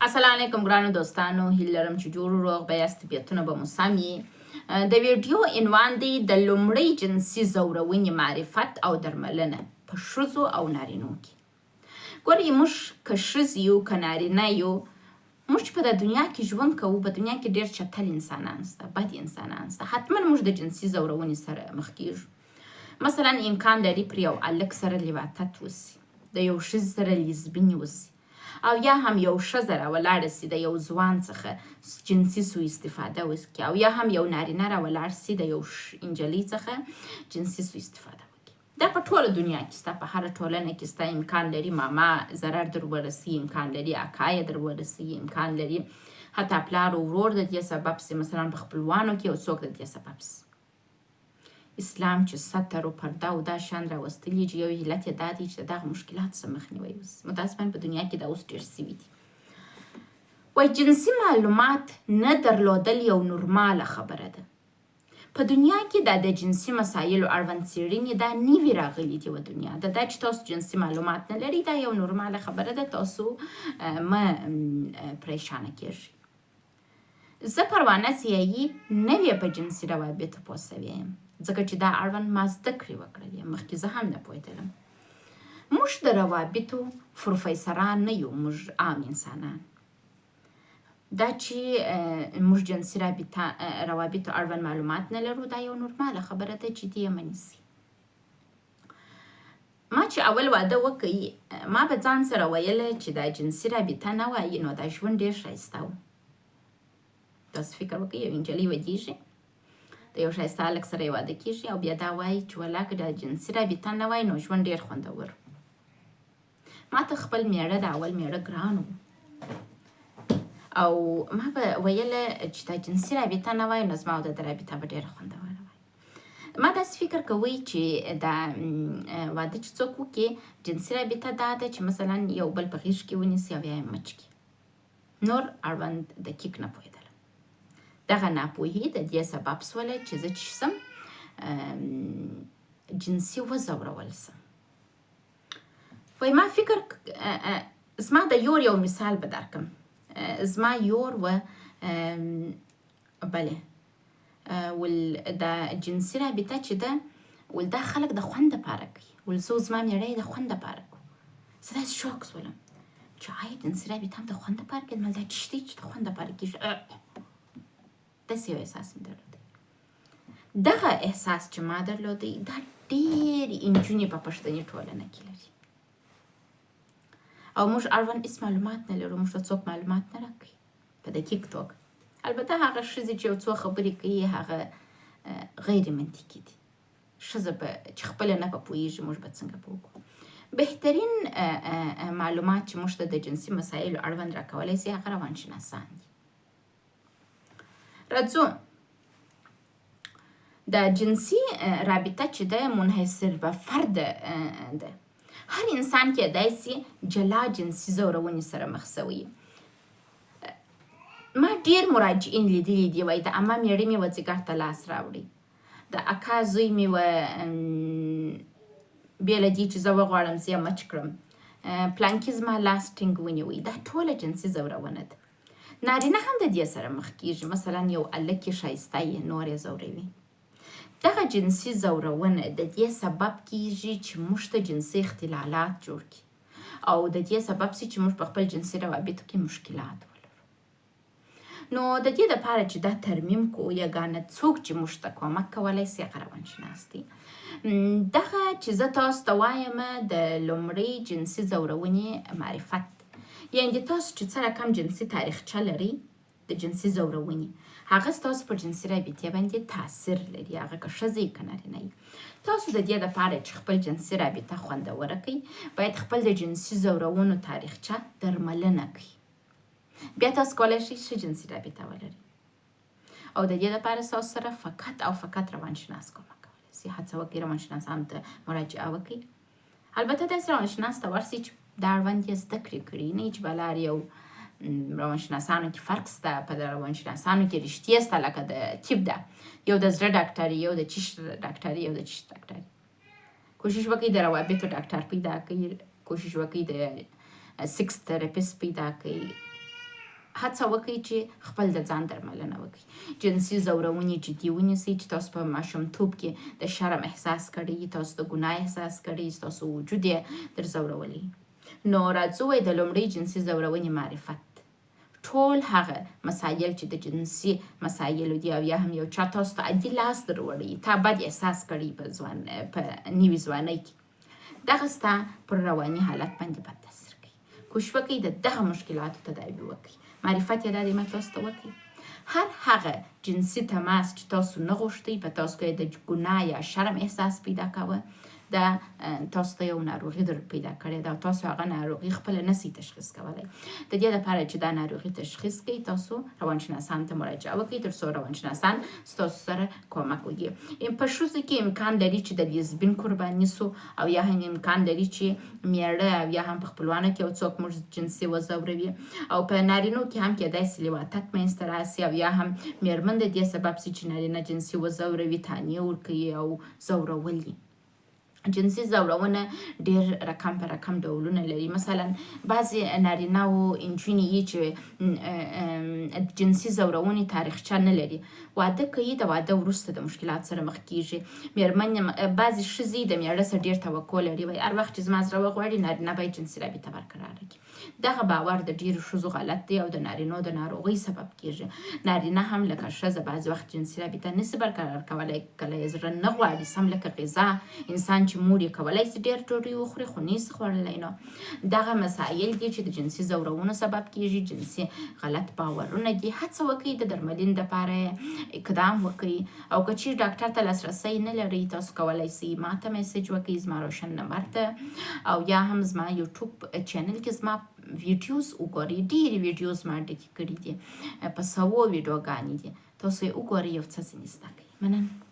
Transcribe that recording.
السلام علیکم ګرانو دوستانو، هیله لرم چې جوړ روغ به یاست، طبیعتونه به مو سم وي. د ویډیو عنوان دی د لومړی جنسي ځورونې معرفت او درملنه په ښځو او نارینو کې. ګورئ، موږ که ښځې یو که نارینه یو، موږ چې په دنیا کې ژوند کوو، په دنیا کې ډېر چټل انسانان شته، بد انسانان شته. حتما موږ د جنسي ځورونې سره مخ کېږو. مثلا امکان لري پر یو هلک سره لواطت وسي، د یو ښځې سره لیزبیني وسي، او یا هم یو ښځه راولاړه سي د یو ځوان څخه جنسي سوء استفاده وکړي، او یا هم یو نارینه راولاړ سي د یو نجلۍ څخه جنسي سوء استفاده وکړي. دا په ټوله دنیا کې سته، په هره ټولنه کې سته. امکان لري ماما ضرر در ورسي، امکان لري اکا یې در ورسي، امکان لري حتی پلار او ورور د دې سبب سي، مثلا په خپلوانو کې یو څوک د دې سبب سي. اسلام چې ستر او پرده او دا شان راوستلي، چې یو علت یې دا دی چې دغه مشکلات څخه مخنیوی وسي. متاسفانه په دنیا کې دا اوس ډېر سوي دي. وایي جنسي معلومات نه درلودل یو نورماله خبره ده. په دنیا کې دا د جنسي مسایلو اړوند څېړنې دا نوي راغلي دي. و دنیا دا چې تاسو جنسي معلومات نه لرئ، دا یو نورماله خبره ده، تاسو مه پریشانه کېږئ. زه پروانه سیایي نوې په جنسي روابطو پوه سوې یم، ځکه چې دا اړوند ما زده کړې وکړلې، مخکې زه هم نه پوهېدلم. موږ د روابطو پروفیسران نه یو، موږ عام انسانان. دا چې موږ جنسي روابطو اړوند معلومات نه لرو، دا یو نورماله خبره ده، جدي یې مه نیسئ. ما چې اول واده وکړي، ما به ځان سره ویله چې دا جنسي رابطه نه وای، نو دا ژوند ډېر ښایسته و. تاسو فکر وکړئ، یو نجلۍ ودیږي، د یو ښایسته هلک سره یې واده کېږي، او بیا دا وایي چې والله که دا جنسي رابطه نه وای، نو ژوند ډېر خوندور. ما ته خپل مېړه، د اول مېړه ګران و، او ما به ویله چې دا جنسي رابطه نه وای، نو زما او د ده رابطه به ډېره خوندوره وای. ما داسې فکر کوئ چې دا واده چې څوک وکړي، جنسي رابطه دا ده چې مثلا یو بل په غېږ کې ونیسي او یا یې مچ کړي. نور اړوند دقیق نه پوهېدلم. دغه ناپوهي د دې سبب سوله چې زه چې شم جنسي وځورول سم. وایي ما فکر، زما د یور یو مثال به درکم. زما یور و بله ول دا جنسي رابطه چې ده، ول دا خلک د خوند دپاره کوي، ول زه زما مېړه یې د خوند دپاره کوو. زه داسې شوک سولم چې آیا جنسي رابطه هم د خوند دپاره کوي؟ مل دا څه شی دی چې د خوند دپاره کېږي؟ داسې یو احساس مې درلودی. دغه احساس چې ما درلودی، دا ډېرې نجونې په پښتني ټولنه کې لري، او موږ اړوند هېڅ معلومات نه لرو. موږ ته څوک معلومات نه راکوي په دقیق توګه. البته هغه ښځې چې یو څو خبرې کوي، هغه غیر منطقي دي. ښځه به چې خپله نه په پوهېږي، موږ به څنګه په وکړو؟ بهترین معلومات چې موږ ته د جنسي مسایلو اړوند راکولی سي، هغه روانشناسان دي. راځو، دا جنسي رابطه چې ده منحصر به فرد ده. هر انسان کېدای سي جلا جنسي ځورونې سره مخ سوی. ما ډېر مراجعین لیدلي دي، وایي د عمه مېړه مې و ځیګر ته لاس راوړی، د اکا زوی مې و بې له دې چې زه وغواړم زه یې مچ کړم، پلانکي زما لاس ټینګ ونیوی. دا ټوله جنسي ځورونه ده. نارینه هم د دې سره مخ کېږي. مثلا یو هلک یې ښایسته یې، نور یې ځوروي. دغه جنسي ځورونه د دې سبب کېږي چې موږ ته جنسي اختلالات جوړ کړي، او د دې سبب سي چې موږ په خپل جنسي روابطو کې مشکلات ولرو. نو د دې دپاره چې دا ترمیم کو، یګانه څوک چې موږ ته کومک کولی سي، هغه روانشناس دی. دغه چې زه تاسو ته وایم د لومړۍ جنسي ځورونې معرفت، یعنې تاسو چې څه رقم جنسي تاریخچه لرئ د جنسي ځورونې، هغه ستاسو پر جنسي رابطې باندې تاثیر لري، هغه که ښځه یې که نارینه یې. تاسو د دې دپاره چې خپل جنسي رابطه خوندوره کړئ، باید خپل د جنسي ځورونو تاریخچه درملنه کړئ. بیا تاسو کولی شئ ښه جنسي رابطه ولرئ، او د دې دپاره ستاسو سره فقط او فقط روانشناس کومک کولی سي. هڅه وکړئ روانشناسانو ته مراجعه وکړئ. البته داسې روانشناس ته ورسئ چې دا اړوند یې زده کړې کړي، نه چې بلار یو روانشناسانو کې فرق سته. په روانشناسانو کې رشتې سته، لکه د طب ده، یو د زړه ډاکټري، یو د چشت ډاکټري، یو د چشت ډاکټري. کوشش وکړئ د روابطو ډاکټر پیدا کړئ، کوشش وکړئ د سیکس تراپیست پیدا کړئ، هڅه وکړئ چې خپل د ځان درملنه وکړئ. جنسي ځورونې جدي ونیسئ چې تاسو په ماشومتوب کې د شرم احساس کړی، تاسو د ګناه احساس کړی، ستاسو وجود یې در ځورولی. نو راځو د لومړۍ جنسي ځورونې معرفت. ټول هغه مسایل چې د جنسي مسایلو دي او یا هم یو چا تاسو ته عادي لاس در وړی، تا بد احساس کړی په نوي ځوانۍ کې، دغه ستا پر رواني حالت باندې بد تاثیر کوي. کوشش وکړئ د دغه مشکلاتو تداوي وکړئ. معرفت یې دا دی ما تاسو ته وکړئ. هر هغه جنسي تماس چې تاسو نه غوښتئ، په تاسو کې د ګناه یا شرم احساس پیدا کوه، دا تاسو ته یو ناروغي در پیدا کړې ده او تاسو هغه ناروغي خپله نسئ تشخیص کولی. د دې لپاره چې دا ناروغي تشخیص کړئ، تاسو روانشناسانو ته مراجعه وکړئ تر څو روانشناسان ستاسو سره کومک وکړي. په ښځو کې امکان لري چې د لیزبین قرباني سو او یا هم امکان لري چې میړه او یا هم په خپلوانو کې یو څوک موږ جنسي وځوروي، او په نارینو کې هم کیدای سي لواطت منځته راسي او یا هم میرمن د دې سبب سي چې نارینه جنسي وځوروي، تانیه ورکوي او ځورول دي. جنسي ځورونه ډېر رقم په رقم ډولونه لري. مثلا بعضې نارینه او نجونې چې جنسي ځورونې تاریخچه نه لري، واده کوي، د واده وروسته د مشکلات سره مخ کیږي. میرمن بعضې ښځې د میړه سره ډېر توقع لري، وایي هر وخت چې زما زړه وغواړي نارینه باید جنسي رابطه برقراره کړي. دغه باور د ډېرو ښځو غلط دی او د نارینو د ناروغۍ سبب کیږي. نارینه هم لکه ښځه بعضې وخت جنسي رابطه نسي برقرار کولی، کله یې زړه نه غواړي، سم لکه غذا انسان چې مور یې کولی سي ډېر ډوډۍ وخوري خو نسي خوړلی. نو دغه مسایل دي چې د جنسي ځورونو سبب کیږي، جنسي غلط باورونه دي. هڅه وکړئ د درملنې دپاره اقدام وکړئ، او که چیرې ډاکټر ته لاسرسی نه لرئ، تاسو کولی سئ ما ته میسج وکړئ زما روشن نمبر ته، او یا هم زما یوټیوب چینل کې زما ویډیوز وګورئ. ډېرې ویډیوز ما ډکې کړي دي، په 100 ویډیوګانې دي، تاسو یې وګورئ، یو څه ځینې زده کړئ. مننه.